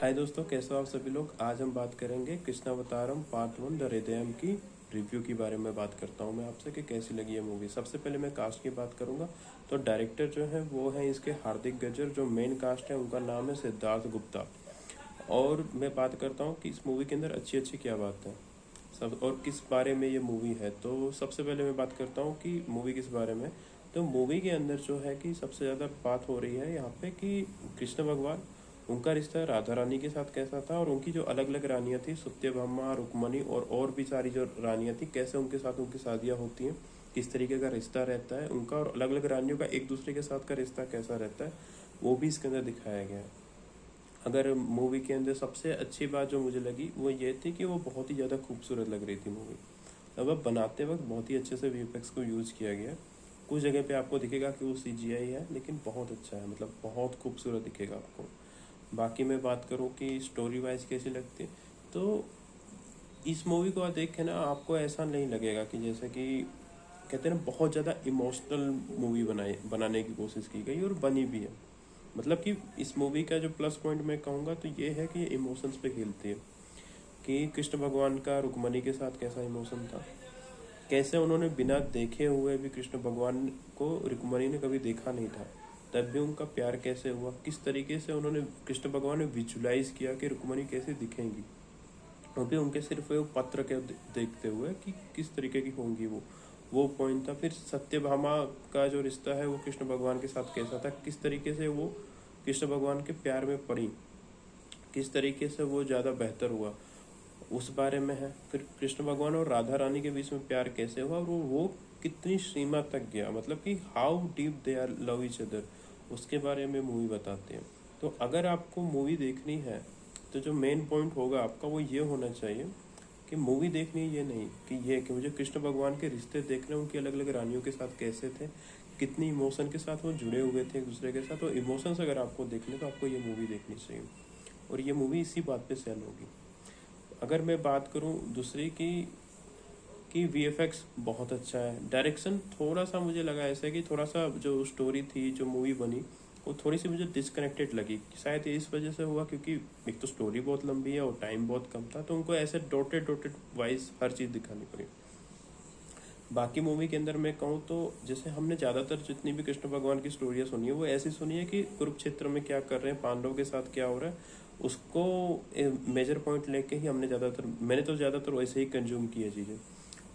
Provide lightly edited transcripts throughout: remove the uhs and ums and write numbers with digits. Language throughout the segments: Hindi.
हाय दोस्तों, कैसे हो आप सभी लोग। आज हम बात करेंगे कृष्णावतारम पार्ट 1 द हृदयम की रिव्यू के बारे में बात करता हूँ मैं आपसे कि कैसी लगी है मूवी। सबसे पहले मैं कास्ट की बात करूँगा तो डायरेक्टर जो है वो है इसके हार्दिक गजर। जो मेन कास्ट है उनका नाम है सिद्धार्थ गुप्ता। और मैं बात करता हूँ कि इस मूवी के अंदर अच्छी अच्छी क्या बात है सब और किस बारे में ये मूवी है। तो सबसे पहले मैं बात करता हूँ कि मूवी किस बारे में। तो मूवी के अंदर जो है कि सबसे ज़्यादा बात हो रही है यहाँ पे कि कृष्ण भगवान, उनका रिश्ता राधा रानी के साथ कैसा था और उनकी जो अलग अलग रानियाँ थी सत्यभामा, रुक्मणी और भी सारी जो रानियाँ थी, कैसे उनके साथ उनकी शादियाँ होती हैं, किस तरीके का रिश्ता रहता है उनका, और अलग अलग रानियों का एक दूसरे के साथ का रिश्ता कैसा रहता है, वो भी इसके अंदर दिखाया गया है। अगर मूवी के अंदर सबसे अच्छी बात जो मुझे लगी वो ये थी कि वो बहुत ही ज़्यादा खूबसूरत लग रही थी मूवी। अब बनाते वक्त बहुत ही अच्छे से वीएफएक्स को यूज़ किया गया है। कुछ जगह पे आपको दिखेगा कि वो सीजीआई है, लेकिन बहुत अच्छा है, मतलब बहुत खूबसूरत दिखेगा आपको। बाकी मैं बात करूँ कि स्टोरी वाइज कैसी लगती है, तो इस मूवी को देख के ना आपको ऐसा नहीं लगेगा कि जैसे कि कहते हैं ना बहुत ज़्यादा इमोशनल मूवी बनाने की कोशिश की गई और बनी भी है। मतलब कि इस मूवी का जो प्लस पॉइंट मैं कहूँगा तो ये है कि ये इमोशंस पे खेलती है कि कृष्ण भगवान का रुक्मणी के साथ कैसा इमोशन था, कैसे उन्होंने बिना देखे हुए भी कृष्ण भगवान को रुक्मणी ने कभी देखा नहीं था, तब भी उनका प्यार कैसे हुआ, किस तरीके से उन्होंने कृष्ण भगवान ने विजुलाइज किया कि रुक्मणी कैसे दिखेंगी, वो भी उनके सिर्फ वो पत्र के देखते हुए कि किस तरीके की होंगी वो पॉइंट था। फिर सत्यभामा का जो रिश्ता है वो कृष्ण भगवान के साथ कैसा था, किस तरीके से वो कृष्ण भगवान के प्यार में पड़ी, किस तरीके से वो ज़्यादा बेहतर हुआ, उस बारे में है। फिर कृष्ण भगवान और राधा रानी के बीच में प्यार कैसे हुआ और वो कितनी सीमा तक गया, मतलब कि how deep they are love each other, उसके बारे में मूवी बताते हैं। तो अगर आपको मूवी देखनी है तो जो मेन पॉइंट होगा आपका वो ये होना चाहिए कि मूवी देखनी है ये नहीं कि ये कि मुझे कृष्ण भगवान के रिश्ते देखने, उनकी अलग अलग रानियों के साथ कैसे थे, कितनी इमोशन के साथ वो जुड़े हुए थे एक दूसरे के साथ। तो इमोशंस अगर आपको देखने तो आपको ये मूवी देखनी चाहिए और ये मूवी इसी बात पे सेल होगी। अगर मैं बात करूं दूसरी की वीएफएक्स बहुत अच्छा है। डायरेक्शन थोड़ा सा मुझे लगा ऐसा कि थोड़ा सा जो स्टोरी थी, जो मूवी बनी, वो थोड़ी सी मुझे डिस्कनेक्टेड लगी। शायद ये इस वजह से हुआ क्योंकि एक तो स्टोरी बहुत लंबी है और टाइम बहुत कम था, तो उनको ऐसे डॉटेड डॉटेड वाइज हर चीज़ दिखानी पड़ी। बाकी मूवी के अंदर मैं कहूँ तो जैसे हमने ज़्यादातर जितनी भी कृष्ण भगवान की स्टोरियाँ सुनी है वो ऐसी सुनी है कि कुरुक्षेत्र में क्या कर रहे हैं, पांडव के साथ क्या हो रहा है, उसको मेजर पॉइंट लेके ही मैंने तो ज़्यादातर वैसे ही कंज्यूम किया चीज़ें।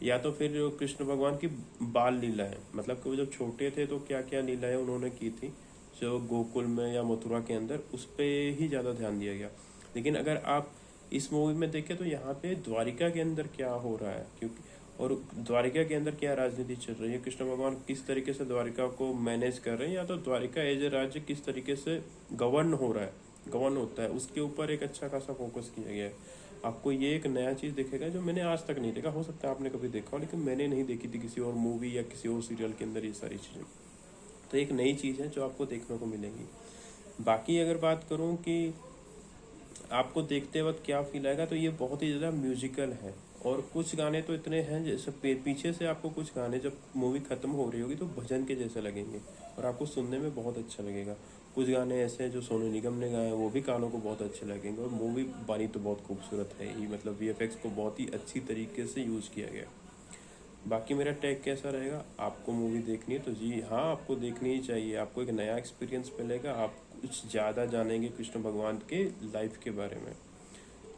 या तो फिर जो कृष्ण भगवान की बाल लीला है, मतलब कि वो जब छोटे थे तो क्या क्या लीलाएं उन्होंने की थी जो गोकुल में या मथुरा के अंदर, उस पर ही ज़्यादा ध्यान दिया गया। लेकिन अगर आप इस मूवी में देखें तो यहाँ पे द्वारिका के अंदर क्या हो रहा है, क्योंकि और द्वारिका के अंदर क्या राजनीति चल रही है, कृष्ण भगवान किस तरीके से द्वारिका को मैनेज कर रहे हैं, या तो द्वारिका एज ए राज्य किस तरीके से गवर्न हो रहा है, गवर्न होता है, उसके ऊपर एक अच्छा खासा फोकस किया गया है। आपको ये एक नया चीज़ दिखेगा जो मैंने आज तक नहीं देखा, हो सकता है आपने कभी देखा हो लेकिन मैंने नहीं देखी थी किसी और मूवी या किसी और सीरियल के अंदर ये सारी चीज़ें। तो एक नई चीज़ है जो आपको देखने को मिलेगी। बाकी अगर बात करूँ कि आपको देखते वक्त क्या फील आएगा, तो ये बहुत ही ज़्यादा म्यूजिकल है और कुछ गाने तो इतने हैं जैसे पीछे से आपको कुछ गाने जब मूवी ख़त्म हो रही होगी तो भजन के जैसे लगेंगे और आपको सुनने में बहुत अच्छा लगेगा। कुछ गाने ऐसे हैं जो सोनू निगम ने गाए हैं, वो भी कानों को बहुत अच्छे लगेंगे। और मूवी बनी तो बहुत खूबसूरत है ही, मतलब वीएफएक्स को बहुत ही अच्छी तरीके से यूज़ किया गया। बाकी मेरा टैग कैसा रहेगा, आपको मूवी देखनी है तो जी हाँ आपको देखनी ही चाहिए। आपको एक नया एक्सपीरियंस मिलेगा, आप कुछ ज़्यादा जानेंगे कृष्ण भगवान के लाइफ के बारे में,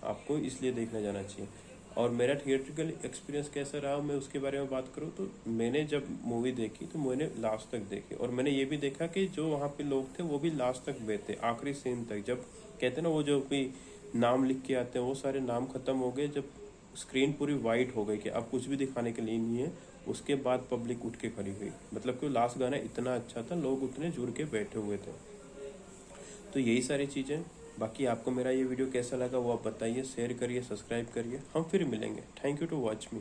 आपको इसलिए देखने जाना चाहिए। और मेरा थिएट्रिकल एक्सपीरियंस कैसा रहा मैं उसके बारे में बात करूँ तो मैंने जब मूवी देखी तो मैंने लास्ट तक देखी और मैंने ये भी देखा कि जो वहाँ पे लोग थे वो भी लास्ट तक गए थे, आखिरी सीन तक। जब कहते हैं ना वो जो भी नाम लिख के आते हैं वो सारे नाम खत्म हो गए, जब स्क्रीन पूरी वाइट हो गई कि अब कुछ भी दिखाने के लिए नहीं है, उसके बाद पब्लिक उठ के खड़ी हुई। मतलब कि लास्ट गाना इतना अच्छा था, लोग उतने जुड़ के बैठे हुए थे। तो यही सारी चीज़ें। बाकी आपको मेरा ये वीडियो कैसा लगा वो आप बताइए, शेयर करिए, सब्सक्राइब करिए। हम फिर मिलेंगे। Thank you to watch me.